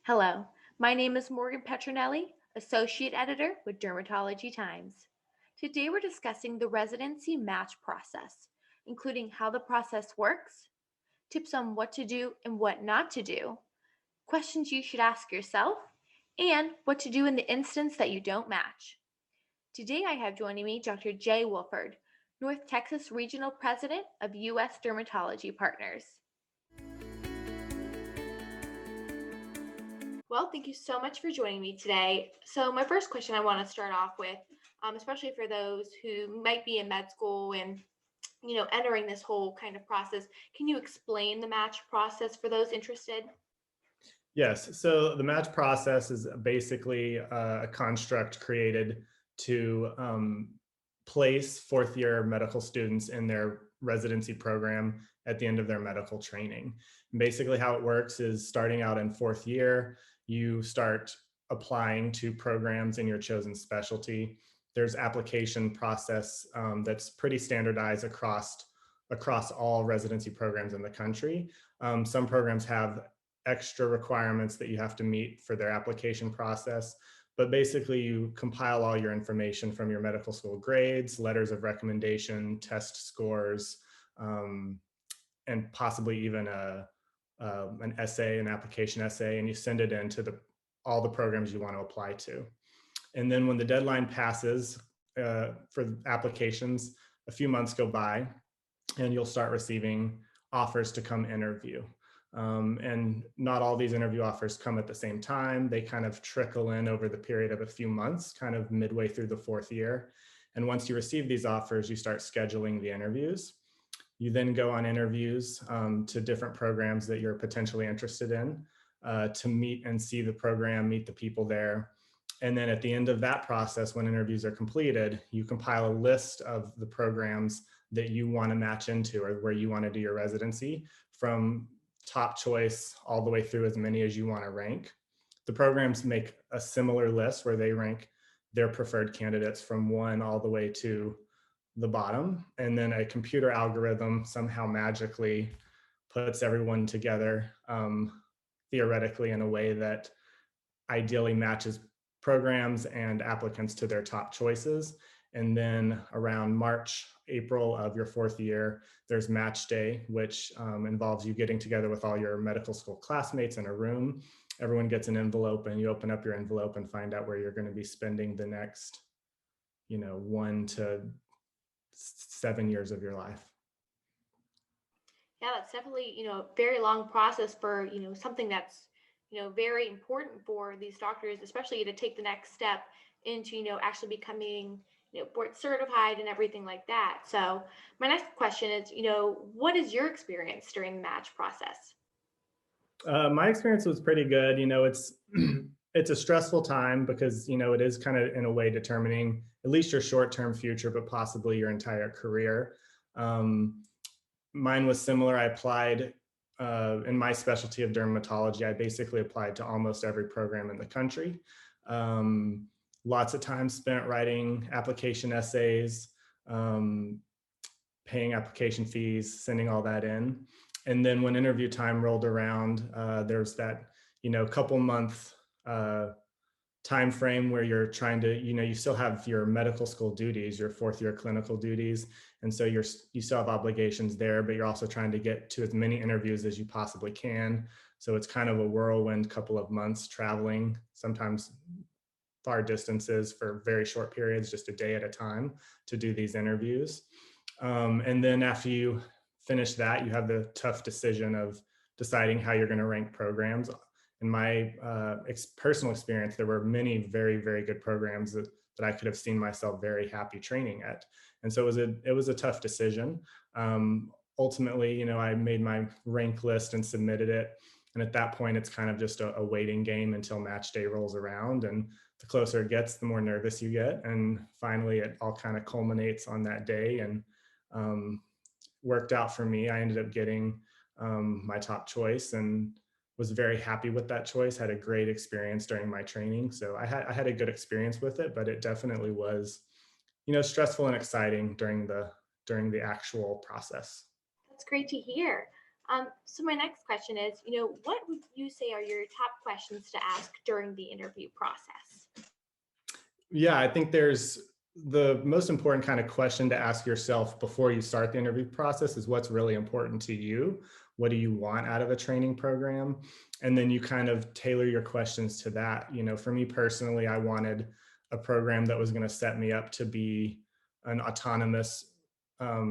Hello, my name is Morgan Petronelli, Associate Editor with Dermatology Times. Today we're discussing the residency match process, including how the process works, tips on what to do and what not to do, questions you should ask yourself, and what to do in the instance that you don't match. Today I have joining me Dr. Jay Wofford, North Texas Regional President of U.S. Dermatology Partners. Well, thank you so much for joining me today. So, my first question I want to start off with, especially for those who might be in med school and entering this whole kind of process, can you explain the match process for those interested? Yes. So the match process is basically a construct created to place fourth year medical students in their residency program at the end of their medical training. And basically, how it works is starting out in fourth year, you start applying to programs in your chosen specialty. There's application process that's pretty standardized across all residency programs in the country. Some programs have extra requirements that you have to meet for their application process. But basically, you compile all your information from your medical school grades, letters of recommendation, test scores, and possibly even an essay, an application essay, and you send it in to all the programs you want to apply to. And then when the deadline passes for applications, a few months go by, and you'll start receiving offers to come interview. And not all these interview offers come at the same time. They kind of trickle in over the period of a few months, kind of midway through the fourth year. And once you receive these offers, you start scheduling the interviews. You then go on interviews to different programs that you're potentially interested in to meet and see the program, meet the people there. And then at the end of that process, when interviews are completed, you compile a list of the programs that you want to match into or where you want to do your residency from top choice all the way through as many as you want to rank. The programs make a similar list where they rank their preferred candidates from one all the way to the bottom. And then a computer algorithm somehow magically puts everyone together theoretically in a way that ideally matches programs and applicants to their top choices. And then around March, April of your fourth year, there's match day, which involves you getting together with all your medical school classmates in a room. Everyone gets an envelope and you open up your envelope and find out where you're going to be spending the next, 1 to 7 years of your life. Yeah, that's definitely, a very long process for, something that's, very important for these doctors, especially to take the next step into, actually becoming, board certified and everything like that. So my next question is, what is your experience during the match process? My experience was pretty good. It's it's a stressful time because it is kind of in a way determining at least your short-term future, but possibly your entire career. Um, Mine was similar. I applied in my specialty of dermatology. I basically applied to almost every program in the country. Um, Lots of time spent writing application essays, um, paying application fees, sending all that in. And then when interview time rolled around, there's that couple month time frame where you're trying to you still have your medical school duties, your fourth year clinical duties, and so you still have obligations there, but you're also trying to get to as many interviews as you possibly can. So it's kind of a whirlwind couple of months traveling, sometimes far distances for very short periods, just a day at a time, to do these interviews. And then after you finish that, you have the tough decision of deciding how you're going to rank programs. In my personal experience, there were many very, very good programs that I could have seen myself very happy training at. And so it was a tough decision. Ultimately, I made my rank list and submitted it. And at that point, it's kind of just a waiting game until match day rolls around. And the closer it gets, the more nervous you get. And finally, it all kind of culminates on that day. And um, worked out for me. I ended up getting my top choice and was very happy with that choice. Had a great experience during my training. So I had a good experience with it, but it definitely was, stressful and exciting during the actual process. That's great to hear. So my next question is, what would you say are your top questions to ask during the interview process? Yeah, I think there's the most important kind of question to ask yourself before you start the interview process is what's really important to you? What do you want out of a training program? And then you kind of tailor your questions to that. For me personally, I wanted a program that was going to set me up to be an autonomous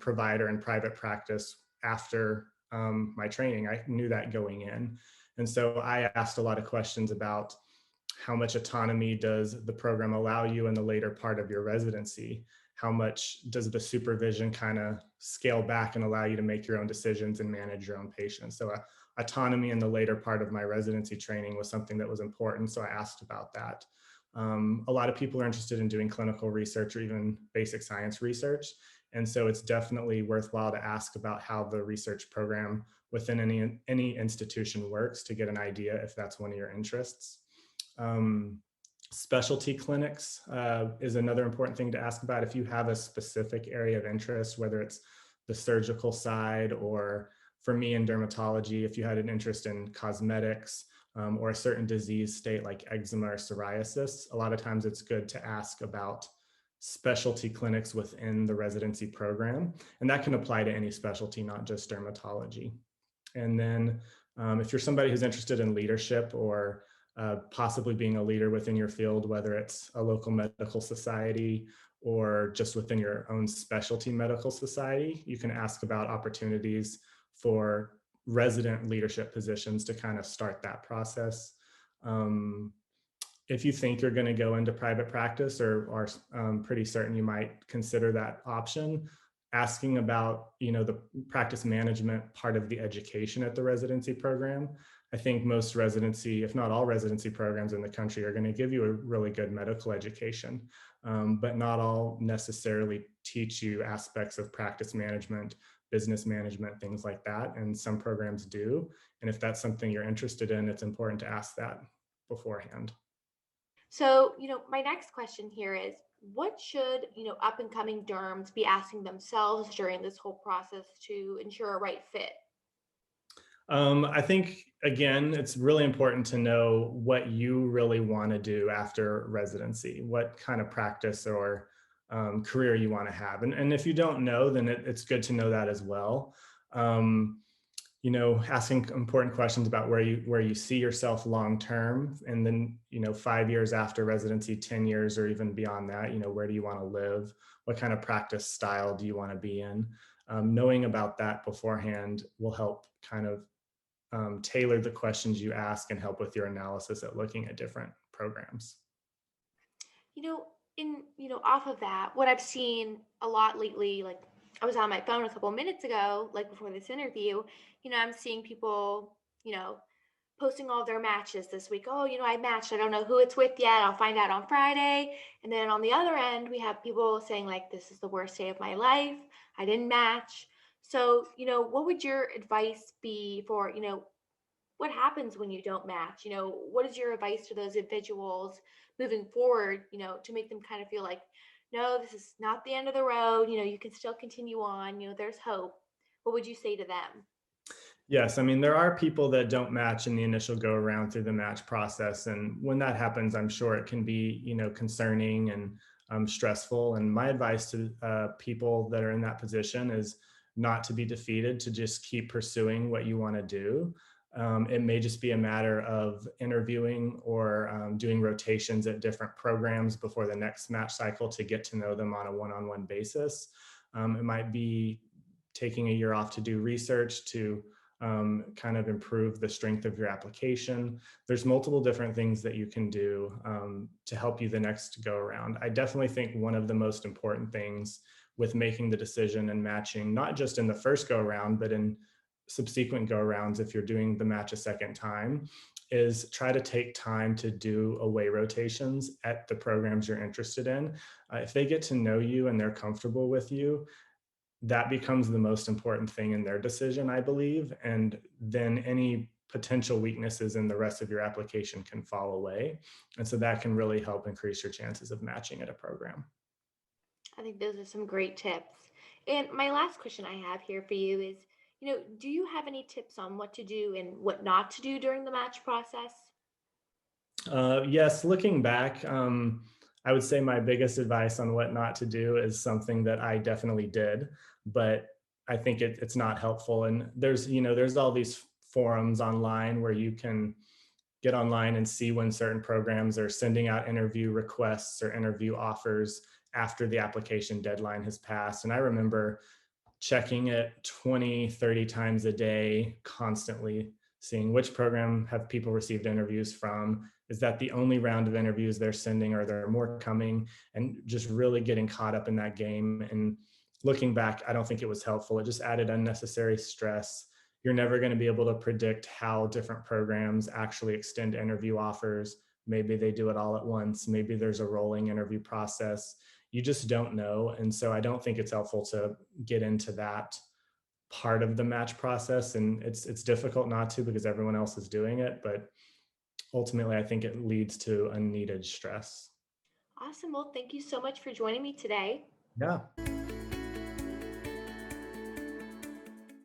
provider in private practice after my training. I knew that going in. And so I asked a lot of questions about how much autonomy does the program allow you in the later part of your residency? How much does the supervision kind of scale back and allow you to make your own decisions and manage your own patients? So, autonomy in the later part of my residency training was something that was important. So, I asked about that. A lot of people are interested in doing clinical research or even basic science research. And so, it's definitely worthwhile to ask about how the research program within any institution works to get an idea if that's one of your interests. Um, Specialty clinics is another important thing to ask about. If you have a specific area of interest, whether it's the surgical side or for me in dermatology, if you had an interest in cosmetics or a certain disease state like eczema or psoriasis, a lot of times it's good to ask about specialty clinics within the residency program. And that can apply to any specialty, not just dermatology. And then if you're somebody who's interested in leadership or possibly being a leader within your field, whether it's a local medical society or just within your own specialty medical society, you can ask about opportunities for resident leadership positions to kind of start that process. Um, if you think you're going to go into private practice or are pretty certain you might consider that option, asking about the practice management part of the education at the residency program. I think most residency, if not all residency programs in the country, are going to give you a really good medical education, but not all necessarily teach you aspects of practice management, business management, things like that. And some programs do. And if that's something you're interested in, it's important to ask that beforehand. So, my next question here is, what should, up and coming derms be asking themselves during this whole process to ensure a right fit? I think, again, it's really important to know what you really want to do after residency, what kind of practice or career you want to have. And if you don't know, then it's good to know that as well. Um, Asking important questions about where you see yourself long term, and then 5 years after residency, 10 years, or even beyond that. Where do you want to live? What kind of practice style do you want to be in? Knowing about that beforehand will help kind of tailor the questions you ask and help with your analysis at looking at different programs. You know, off of that, what I've seen a lot lately, like I was on my phone a couple of minutes ago, like before this interview, I'm seeing people, posting all their matches this week. Oh, I matched. I don't know who it's with yet. I'll find out on Friday. And then on the other end, we have people saying, like, this is the worst day of my life. I didn't match. So, what would your advice be for, what happens when you don't match? What is your advice to those individuals moving forward, to make them kind of feel like, no, this is not the end of the road. You can still continue on. There's hope. What would you say to them? Yes, I mean, there are people that don't match in the initial go around through the match process. And when that happens, I'm sure it can be, concerning and stressful. And my advice to people that are in that position is not to be defeated, to just keep pursuing what you want to do. It may just be a matter of interviewing or doing rotations at different programs before the next match cycle to get to know them on a one-on-one basis. It might be taking a year off to do research to kind of improve the strength of your application. There's multiple different things that you can do to help you the next go around. I definitely think one of the most important things with making the decision and matching, not just in the first go around, but in subsequent go arounds, if you're doing the match a second time, is try to take time to do away rotations at the programs you're interested in. If they get to know you and they're comfortable with you, that becomes the most important thing in their decision, I believe. And then any potential weaknesses in the rest of your application can fall away. And so that can really help increase your chances of matching at a program. I think those are some great tips. And my last question I have here for you is, Do you have any tips on what to do and what not to do during the match process? Yes, looking back, I would say my biggest advice on what not to do is something that I definitely did, but I think it's not helpful. And there's all these forums online where you can get online and see when certain programs are sending out interview requests or interview offers after the application deadline has passed. And I remember checking it 20, 30 times a day, constantly seeing which program have people received interviews from. Is that the only round of interviews they're sending? Are there more coming? And just really getting caught up in that game. And looking back, I don't think it was helpful. It just added unnecessary stress. You're never going to be able to predict how different programs actually extend interview offers. Maybe they do it all at once. Maybe there's a rolling interview process. You just don't know. And so I don't think it's helpful to get into that part of the match process. And it's difficult not to because everyone else is doing it, but ultimately I think it leads to unneeded stress. Awesome. Well, thank you so much for joining me today. Yeah.